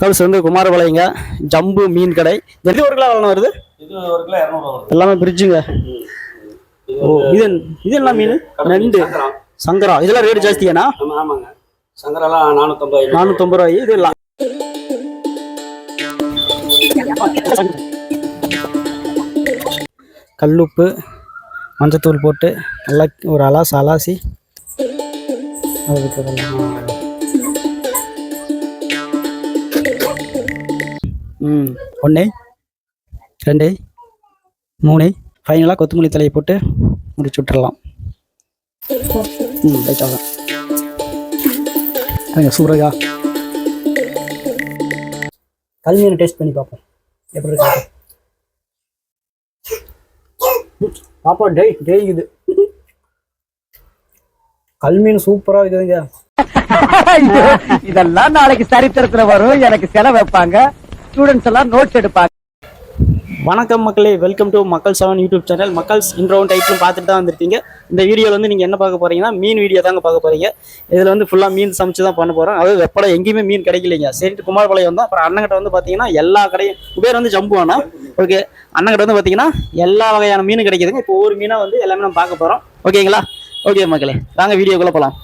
Culls வந்து குமாரபாளையங்க ஜம்பு மீன் கடை. இது ஒரு கிலோ எவ்வளோ வருது? இது ஒரு கிலோ 200 வருது. எல்லாமே பிரிட்ஜுங்க. ஓ இது இது என்ன மீன்? நண்டு சங்கரா. இதெல்லாம் ரேட் ஜாஸ்தியாண்ணா? ஆமாங்க, சங்கராலாம் 450 ரூபாய். இதெல்லாம் கல்லுப்பு மஞ்சத்தூள் போட்டு நல்லா ஒரு அலாசி ஒன்று 2 3 ஃபைனலாக கொத்தமல்லி தலையை போட்டு முடிச்சு விட்டுறலாம். ரைட்டாக சூப்பராக கல் மீன் டேஸ்ட் பண்ணி பார்ப்போம் எப்படி இருக்கு. பாப்பா டேய் இது கல் மீன் சூப்பரா இருக்குதுங்க. இதெல்லாம் நாளைக்கு சரித்திரத்துல வரும். எனக்கு செலவு வைப்பாங்க, ஸ்டூடெண்ட்ஸ் எல்லாம் நோட்ஸ் எடுப்பாங்க. வணக்கம் மக்களே, வெல்கம் டு மக்கள் 7 யூடியூப் சேனல். மக்கள்ஸ் இன்ட்ரோவும் டைட்டிலும் பார்த்துட்டு தான் வந்திருக்கீங்க. இந்த வீடியோவில் வந்து நீங்கள் என்ன பார்க்க போகிறீங்கன்னா மீன் வீடியோ தாங்க பார்க்க போகிறீங்க. இதில் வந்து ஃபுல்லாக மீன் சமைச்சு தான் பண்ண போகிறோம். அதாவது வெப்படை எங்கேயுமே மீன் கிடைக்கலைங்க. சரிட்டு குமாரபாளையம் தான். அப்புறம் அண்ணங்கிட்ட வந்து பார்த்தீங்கன்னா எல்லா கடையும் பேர் வந்து ஜம்பு அண்ணா. ஓகே, அண்ணங்கிட்ட வந்து பார்த்தீங்கன்னா எல்லா வகையான மீன் கிடைக்குதுங்க. இப்போ ஒரு மீனாக வந்து எல்லாமே நம்ம பார்க்க போகிறோம். ஓகேங்களா? ஓகே மக்களே, வாங்க வீடியோக்குள்ளே போகலாம்.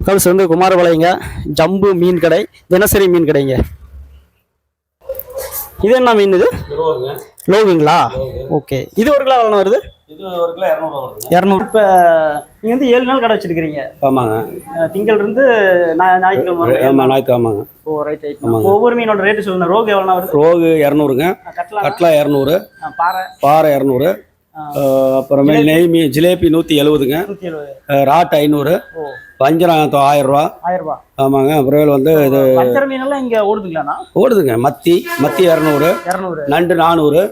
மக்கள்ஸ் வந்து குமாரபாளையங்க ஜம்பு மீன் கடை, தினசரி மீன் கடைங்க. இது என்ன மீன்? இது லோகுங்களா? ஓகே, இது ஒரு கிலோ எவ்வளோ வருது? இது ஒரு கிலோ 200 வருது. 200. இப்போ நீங்கள் வந்து 7 நாள் கடை வச்சிருக்கிறீங்க? ஆமாங்க, திங்கள் இருந்து ஞாயிற்றுக்கிழமை. ஆமாம், ஞாயிற்றுக்கிழமை. ஓ ரைட் ரைட். ஒவ்வொரு மீனோட ரேட்டு சொல்லுங்க. ரோகு எவ்வளோ வருது? ரோகு 200ங்க, கட்லா 200, பாறை 200, அப்புறமேல் நெய் மீன் ஜிலேபி 170ங்க, ராட் 500, வஞ்சரம் 1000 ரூபா. ஆமாங்க. அப்புறம் வந்து இது மீனெல்லாம் இங்கே ஓடுதுங்களாண்ணா? ஓடுதுங்க. மத்தி 200, நண்டு 400,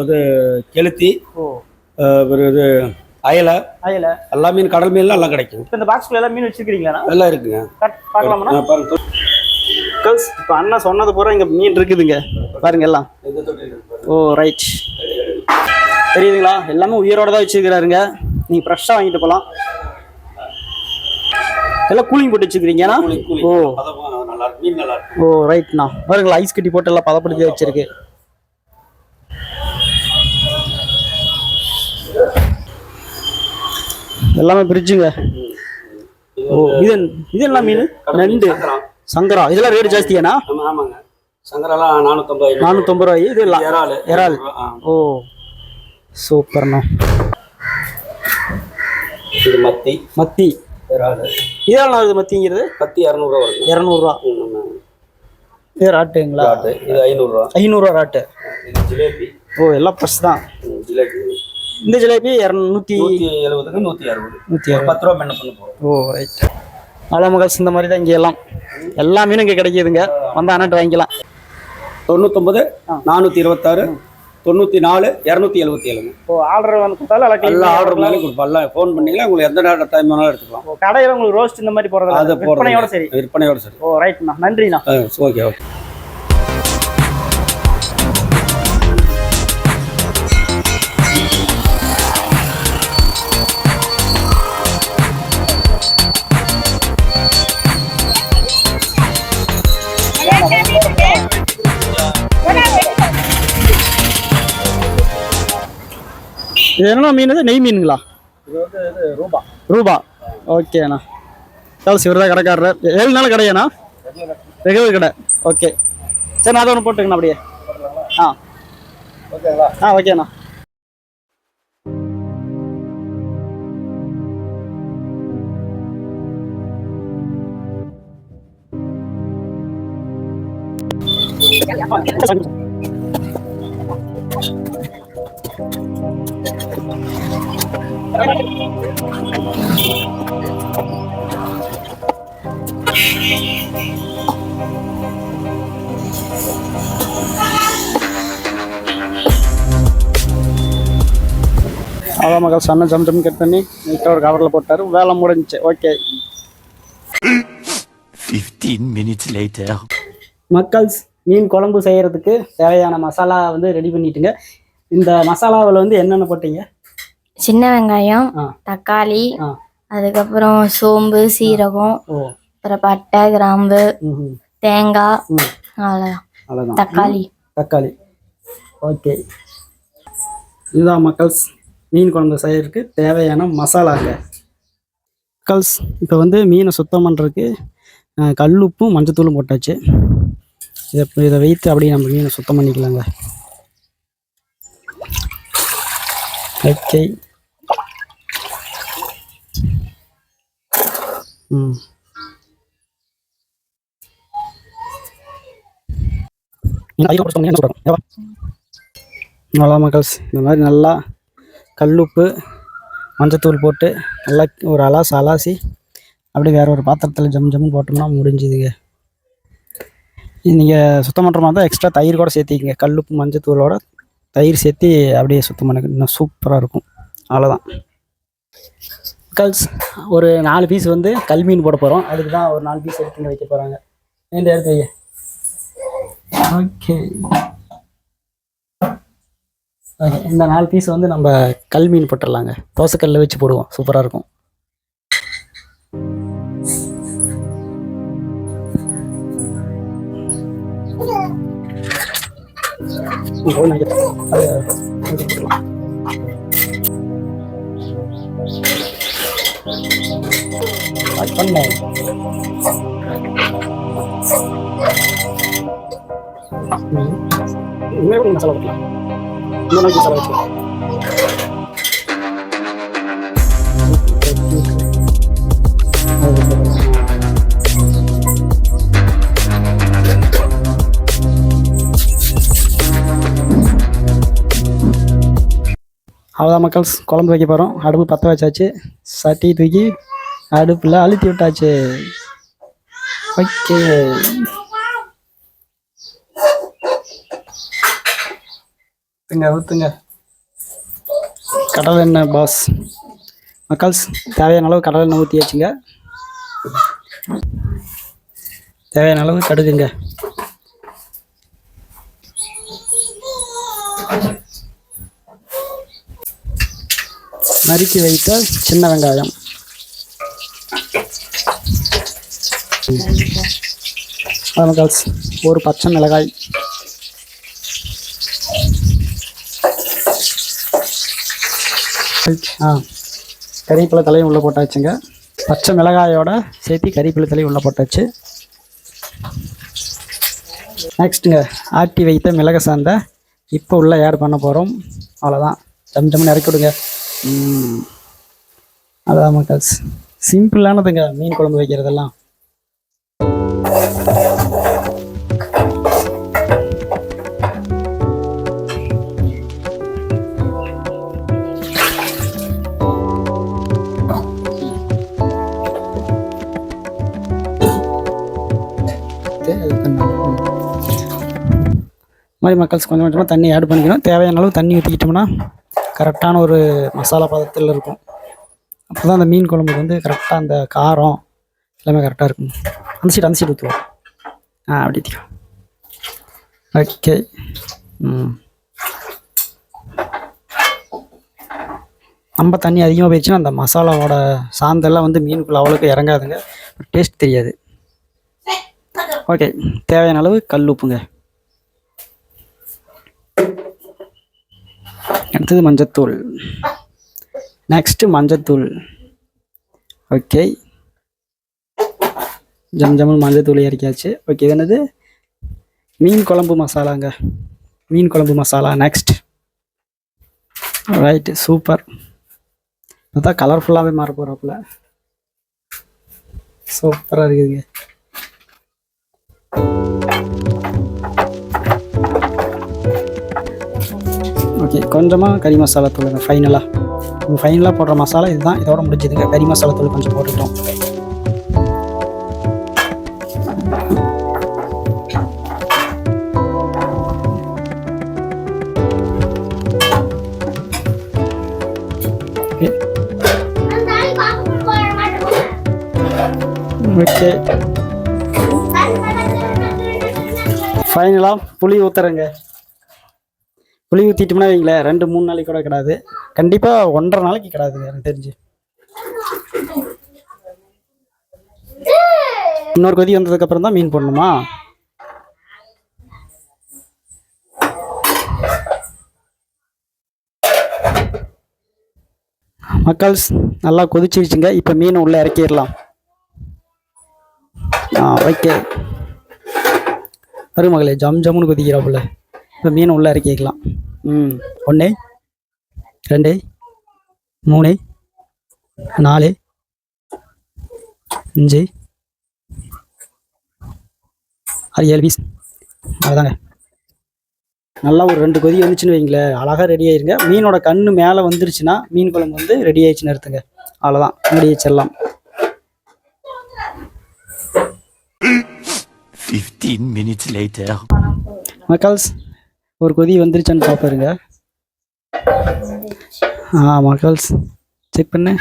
இது கெளுத்தி, இது அயலை, எல்லா மீன் கடல் மீன்லாம் எல்லாம் கிடைக்கும். இந்த பாக்ஸ்ல எல்லாம் மீன் வச்சிருக்கீங்களா? எல்லாம் இருக்குங்க. பார்க்கலாமா? பாருங்க. இப்போ அண்ணா சொன்னது பூரா இங்கே மீன் இருக்குதுங்க. பாருங்க எல்லாம். ஓ ரைட், தெரியுதுங்களா? எல்லாமே உயிரோட தான் வச்சிருக்கிறாருங்க. நீங்கள் ஃப்ரெஷ்ஷாக வாங்கிட்டு போகலாம். எல்லாம் கூலிங் போட்டு வச்சுக்கிறீங்கன்னா? ஓ ஓ ரைட்ண்ணா. பாருங்களா, ஐஸ் கட்டி போட்டு எல்லாம் பதப்படுத்தி வச்சிருக்கு. எல்லாமே பிரிட்ஜுங்க. ஓ இது என்ன மீன்? நண்டு சங்கரா. இதெல்லாம் ரேட் ஜாஸ்தியாண்ணா? ஆமாங்க, சங்கராலாம் 450 ரூபாய். இது இறால். ஓ சூப்பர்ண்ணா. இது மத்தி இதெல்லாம் வருது. மத்திங்கிறது மத்தி 200 ரூபா வருது. 200 ரூபா. இது ராட்டுங்களா? இது 500 ரூபா. 500 ராட்டு. இது ஜிலேபி. ஓ எல்லாம் ப்ளஸ் தான். ஜிலேபி இந்த ஜிலேபி 170க்கு 160, 10 ரூபா மென்ன பண்ண போகிறோம். ஓ ரைட். அவ்வளோ மகள்ஸ் இந்த மாதிரி தான் இங்கே எல்லாம் எல்லா மீனும் இங்கே கிடைக்கிதுங்க. வந்து அண்ணாட்டு வாங்கிக்கலாம். 99 426 94 277. ஓ ஆர்டர் வந்து கொடுத்தாலும் எல்லா ஆர்டர் மேலே கொடுப்போம். ஃபோன் பண்ணிங்களா உங்களுக்கு எந்த நேரம் டைம் வேணாலும் எடுத்துக்கலாம். கடையில் உங்களுக்கு ரோஸ்ட் இந்த மாதிரி போடுறது அது விற்பனையோட சரி? விற்பனையோட சரி. ஓ ரைட்ண்ணா, நன்றிண்ணா. Okay okay. இது என்ன மீன்? இது நெய் மீனுங்களா? இது வந்து ரூபா. ரூபா. ஓகேண்ணா. இவர் தான் கடைக்காரர். 7 நாள் கடையாண்ணா? ரெகுலர் கடை. ஓகே சரி, நான் அதை ஒன்று போட்டுங்கண்ணா அப்படியே. ஓகேங்களா? ஓகேண்ணா. அவ்வளோ மகள் சன்ன ஜம் கட் பண்ணி நீட்டாக ஒரு கவரில் போட்டார். வேலை முடிஞ்சிச்சு. ஓகே. 15 minutes later. மக்கள்ஸ் மீன் குழம்பு செய்கிறதுக்கு தேவையான மசாலா வந்து ரெடி பண்ணிட்டுங்க. இந்த மசாலாவில் வந்து என்னென்ன போட்டீங்க? சின்ன வெங்காயம், தக்காளி, அதுக்கப்புறம் சோம்பு, சீரகம், அப்புறம் பட்டை, கிராம்பு, தேங்காய் ம் அவ்வளோதான். அவ்வளோதான். தக்காளி. தக்காளி. ஓகே, இதுதான் மக்கள்ஸ் மீன் குழம்பு செய்யறதுக்கு தேவையான மசாலாங்க. மக்கள்ஸ் இப்போ வந்து மீனை சுத்தம் பண்ணுறதுக்கு கல்லுப்பும் மஞ்சத்தூளும் போட்டாச்சு. இதை வைத்து அப்படியே நம்ம மீனை சுத்தம் பண்ணிக்கலாங்க. ஓகே. நல்லா மக்கள்ஸ் இந்த மாதிரி நல்லா கல்லுப்பு மஞ்சத்தூள் போட்டு நல்லா ஒரு அலாசி அப்படியே வேறு ஒரு பாத்திரத்தில் ஜம்முன்னு போட்டோம்னா முடிஞ்சுதுங்க. நீங்கள் சுத்தம் பண்ணுற மாதிரி தான் எக்ஸ்ட்ரா தயிர் கூட சேர்த்திக்கிங்க. கல்லுப்பு மஞ்சத்தூளோட தயிர் சேர்த்து அப்படியே சுத்தம் பண்ண இன்னும் சூப்பராக இருக்கும். அவ்வளோதான் மக்கள்ஸ். ஒரு 4 பீஸ் வந்து கல் மீன் போட போகிறோம். அதுக்கு தான் ஒரு 4 பீஸ் எடுத்துங்க வைக்க போகிறாங்க. இந்த எடுத்து வைங்க. ஓகே ஓகே, இந்த 4 பீஸ் வந்து நம்ம கல் மீன் போட்டுடலாங்க. தோசைக்கல்லில் வச்சு போடுவோம், சூப்பராக இருக்கும். மசாலா போட்டலாம். இன்னொரு மசாலா வச்சுக்கலாம். அவ்வளோதான் மக்கள்ஸ், குழம்பு வைக்க போகிறோம். அடுப்பு பற்ற வச்சாச்சு. சட்டி தூக்கி அடுப்பில் அழுத்தி விட்டாச்சு. ஓகே, ஊற்றுங்க கடலை எண்ணெய் பாஸ். மக்கள்ஸ் தேவையான அளவு கடலை எண்ணெய் ஊற்றியாச்சுங்க. தேவையான அளவு கடுகுங்க. நறுக்கி வைத்த சின்ன வெங்காயம், மக்கள்ஸ் ஒரு பச்சை மிளகாய், கறிவேப்பிலை தலையும் உள்ளே போட்டாச்சுங்க. பச்சை மிளகாயோட சேர்த்து கறிவேப்பிலை தலையும் உள்ளே போட்டாச்சு. நெக்ஸ்ட்டுங்க ஆட்டி வைத்த மிளகு சாந்த இப்போ உள்ளே ஆட் பண்ண போகிறோம். அவ்வளோதான், ஜம்முன்னு இறக்கி விடுங்க. அதான் மக்கள்ஸ், சிம்பிளானதுங்க மீன் குழம்பு வைக்கிறதெல்லாம். மாதிரி மக்கள்ஸ் கொஞ்சம் கொஞ்சமாக தண்ணி ஆட் பண்ணிக்கணும். தேவையான அளவு தண்ணி ஊற்றிக்கிட்டோம்னா கரெக்டான ஒரு மசாலா பதத்தில் இருக்கும். அப்போ தான் அந்த மீன் குழம்புக்கு வந்து கரெக்டாக அந்த காரம் எல்லாமே கரெக்டாக இருக்கும். அந்த சைடு ஊற்றுவோம். அப்படி ஊற்றிக்கலாம். ஓகே, நம்ம தண்ணி அதிகமாக போயிடுச்சுன்னா அந்த மசாலாவோட சாந்தெல்லாம் வந்து மீனுக்குள்ளே அவ்வளோக்கு இறங்காதுங்க, டேஸ்ட் தெரியாது. ஓகே, தேவையான அளவு கல் உப்புங்க. அடுத்தது மஞ்சத்தூள். நெக்ஸ்ட்டு மஞ்சத்தூள். ஓகே, ஜம்முன்னு மஞ்சத்தூள் இறக்கியாச்சு. ஓகே, இது என்னது? மீன் குழம்பு மசாலாங்க. மீன் குழம்பு மசாலா நெக்ஸ்ட். Right, super. அதுதான் கலர்ஃபுல்லாகவே மாற போகிறாப்புல. சூப்பராக இருக்குதுங்க. ஓகே, கொஞ்சமாக கறி மசாலா தூளுங்க. ஃபைனலாக போடுற மசாலா இதுதான். இதோட முடிஞ்சதுங்க. கறி மசாலா தூள் கொஞ்சம் போட்டுட்டோம். ஓகே, ஃபைனலாக புளி ஊற்றுறேங்க. புளி ஊற்றிட்டோம்னா வைங்களேன் 2-3 நாளைக்கு கூட கிடாது. கண்டிப்பாக 1.5 நாளைக்கு கிடாதுங்க எனக்கு தெரிஞ்சு. இன்னொரு கொதி வந்ததுக்கப்புறம் தான் மீன் போடணுமா? மக்கள்ஸ் நல்லா கொதிச்சிருச்சுங்க. இப்போ மீன் உள்ளே இறக்கிடலாம். ஓகே வரும் மகளே, ஜம்முன்னு கொதிக்கிறாப்புல. இப்போ மீன் உள்ளே இறக்கிக்கலாம். 1 2 3 4 5 6 7 பீஸ். அதுதாங்க நல்லா ஒரு 2 கொதி வந்துச்சுன்னு வைங்களேன், அழகாக ரெடி ஆயிருங்க. மீனோட கண்ணு மேலே வந்துருச்சுன்னா மீன் குழம்பு வந்து ரெடி ஆயிடுச்சுன்னு எடுத்துங்க. அவ்வளோதான், மூடி வச்சிடலாம். 15 minutes later. மக்கள்ஸ் ஒரு கொதி வந்துருச்சான்னு பார்ப்பாருங்க. மக்கள்ஸ் செக் பண்ணு.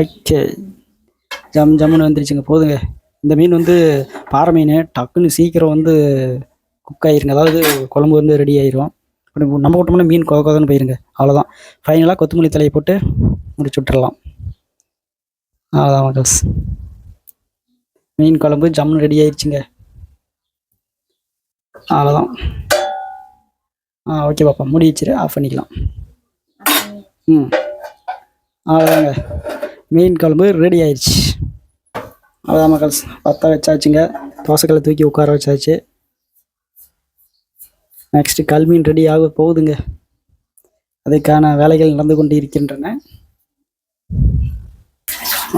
ஓகே ஜம்முன்னு வந்துருச்சுங்க. போதுங்க. இந்த மீன் வந்து பாறை மீன், டக்குன்னு சீக்கிரம் வந்து குக் ஆயிருங்க. அதாவது குழம்பு வந்து ரெடி ஆயிரும். நம்ம விட்டோம்னா மீன் கொதன்னு போயிருங்க. அவ்வளோதான். ஃபைனலாக கொத்தமல்லி தலையை போட்டு முடிச்சு விட்டுறலாம். அவ்வளோதான் மக்கள்ஸ், மீன் குழம்பு ஜம்முன்னு ரெடி ஆயிடுச்சுங்க. அவ்வளோதான். ஓகே பாப்பா, மூடி வச்சுரு, ஆஃப் பண்ணிக்கலாம். அவ்வளோதாங்க, மீன் குழம்பு ரெடி ஆயிடுச்சு. அவ்வளோதான் மக்கள்ஸ், பற்ற வச்சாச்சுங்க. தோசைக்கல்லை தூக்கி உட்கார வச்சாச்சு. நெக்ஸ்ட்டு கல்மீன் ரெடி ஆக போகுதுங்க. அதுக்கான வேலைகள் நடந்து கொண்டு இருக்கின்றன.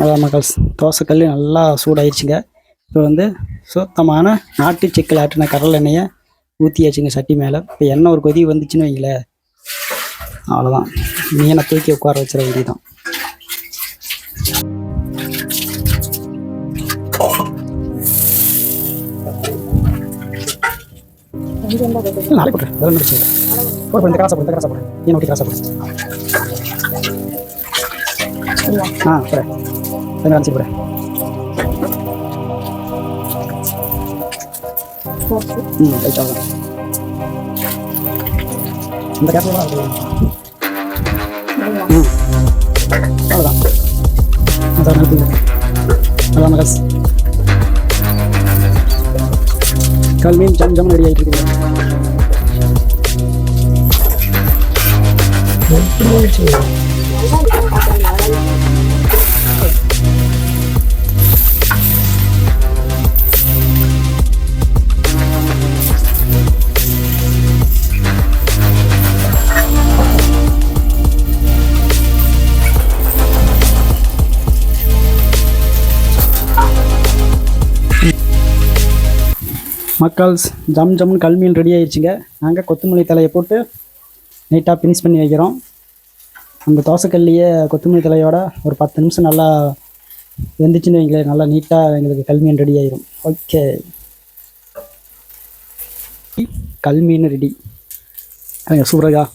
அதான் மக்கள்ஸ், தோசைக்கல் நல்லா சூடாயிடுச்சுங்க. இப்போ வந்து சுத்தமான நாட்டு செக்கில் ஆட்டின கடலை எண்ணெயை ஊற்றியாச்சுங்க சட்டி மேலே. இப்போ எண்ணெய் ஒரு கொதி வந்துச்சுன்னு வைங்களேன், அவ்வளோதான், மீனை தூக்கி உட்கார வச்சிட வேண்டியதான். நாளை போட்டு வெள்ளம் முடிச்சு போட்டு இந்த காசை போடு, இந்த காசை போடு, மீன் ஊற்றி காசை போடு. போடு, வெங்காயம் அரைச்சி போடு. ரைட்டாக இந்த கேப்பில் அவ்வளோதான். அதான் மகஸ், கல் மீன் ஜம் ரெடி ஆகிட்டு இருக்குது. மக்கள்ஸ், ஜம்முன்னு கல் மீன் ரெடி ஆயிடுச்சுங்க. நாங்கள் கொத்தமல்லி தலையை போட்டு நீட்டாக ஃபினிஷ் பண்ணி வைக்கிறோம். அந்த தோசைக்கல்லையே கொத்தமல்லி தலையோட ஒரு 10 நிமிஷம் நல்லா வெந்துச்சுன்னு வைங்களேன், நல்லா நீட்டாக எங்களுக்கு கல் மீன் ரெடி ஆயிரும். ஓகே, கல் மீன் ரெடி. சூப்பராக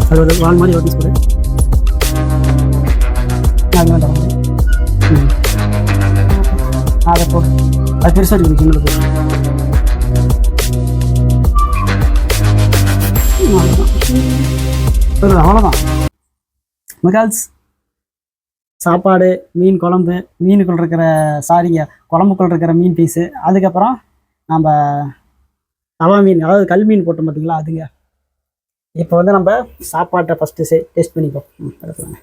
அது ஒரு வால் மாதிரி ஒரு பீஸ் போடு. அதை போடு, அது பெருசாக இருக்குது சின்னது போடு. அவ்வளோதான் மகால்ஸ், சாப்பாடு, மீன் குழம்பு, மீனுக்குள்ள இருக்கிற குழம்புக்குள்ள இருக்கிற மீன் பீஸு, அதுக்கப்புறம் நம்ம தவா மீன், அதாவது கல் மீன் போட்டோம் பார்த்தீங்களா, அதுங்க. இப்போ வந்து நம்ம சாப்பாட்டை ஃபஸ்ட்டு டேஸ்ட் பண்ணிப்போம். எடுத்துவாங்க.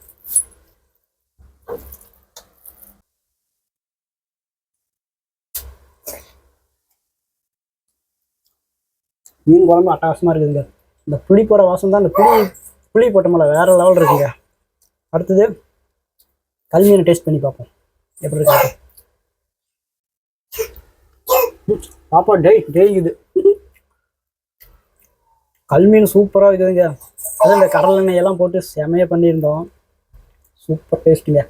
மீன் குழம்பு அட்டகாசமாக இருக்குதுங்க. இந்த புளிப்போட வாசம் தான், இந்த புளி போட்டோம்ல, வேறு லெவல் இருக்குங்க. அடுத்தது கல் மீனை டேஸ்ட் பண்ணி பார்ப்போம் எப்படி இருக்கு. பாப்பா டெய்க்குது. கல் மீன் சூப்பராக இருக்குதுங்க. அதுவும் இந்த கடல் எண்ணெயெல்லாம் போட்டு செமையாக பண்ணியிருந்தோம். சூப்பர் டேஸ்ட்டுங்க.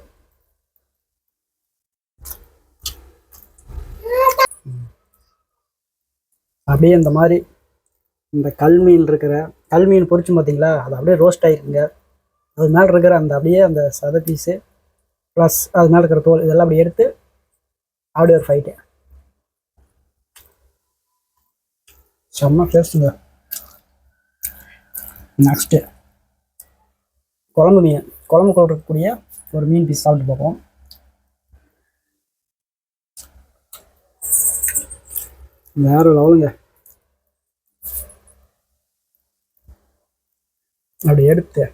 அப்படியே இந்த மாதிரி இந்த கல் மீன் பொரிச்சு பார்த்தீங்களா, அது அப்படியே ரோஸ்ட் ஆகிருக்குங்க. அது மேலே இருக்கிற அந்த அப்படியே அந்த சதை பீஸு ப்ளஸ் அது மேலே இருக்கிற தோல் இதெல்லாம் அப்படி எடுத்து அப்படி ஒரு ஃபைட்டு செம்ம டேஸ்ட்டுங்க. நெக்ஸ்ட்டு குழம்பு மீன், குழம்புக்குள்ள இருக்கக்கூடிய ஒரு மீன் பீஸ் சாப்பிட்டு பார்ப்போம். வேற லெவலுங்க. அப்படி எடுத்து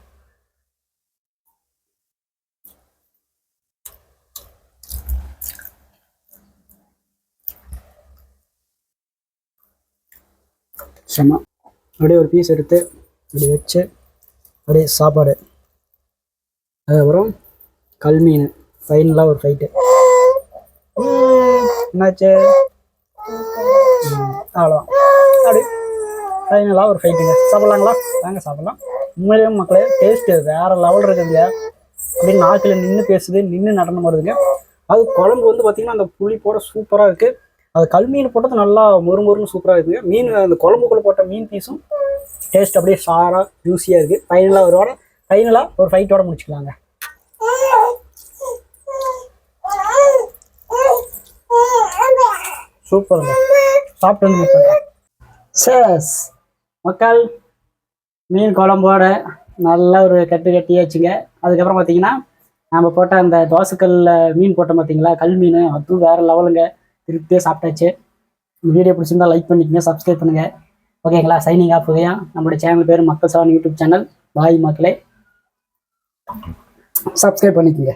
செம்ம அப்படியே ஒரு பீஸ் எடுத்து இப்படி வச்சு அப்படியே சாப்பாடு, அதுக்கப்புறம் கல்மீன் ஃபைனலாக ஒரு ஃபைட்டு. என்னாச்சு அவ்வளோ அப்படி ஃபைனலாக ஒரு ஃபைட்டுங்க. சாப்பிட்லாங்களா? வாங்க சாப்பிட்லாம். உண்மையிலேயே மக்களே டேஸ்ட்டு வேறு லெவல் இருக்குதுங்க. அப்படின்னு நாக்கில் நின்று பேசுது, நின்று நடனம் வருதுங்க. அது குழம்பு வந்து பார்த்திங்கன்னா அந்த புளிப்போட சூப்பராக இருக்குது. அது கல்மீன் போட்டது நல்லா மொறுமொறுன்னு சூப்பராக இருக்குதுங்க. மீன் அந்த குழம்புக்குள்ளே போட்ட மீன் பீஸும் டேஸ்ட் அப்படியே ஷாராக ஜூஸியாக இருக்குது. ஃபைனலாக ஒரு ஃபைட்டோட முடிச்சுக்கலாங்க. சூப்பருங்க. சாப்பிட்டு வந்து மீட் பண்ணுறேன். சேஸ் மக்கள், மீன் குழம்போட நல்லா ஒரு கட்டியாச்சுங்க. அதுக்கப்புறம் பார்த்தீங்கன்னா நம்ம போட்ட அந்த தோசைக்கல்ல மீன் போட்டோம் பார்த்தீங்களா, கல் மீன், அதுவும் வேறு லெவலுங்க. திருப்தியாக சாப்பிட்டாச்சு. இந்த வீடியோ பிடிச்சிருந்தா லைக் பண்ணிக்கங்க, சப்ஸ்கிரைப் பண்ணுங்கள். ஓகேங்களா? சைனிங் ஆஃப் வகையா. நம்மளுடைய சேனல் பேர் மக்கள் 7 யூடியூப் சேனல். பாய் மக்களே, சப்ஸ்கிரைப் பண்ணிக்கோங்க.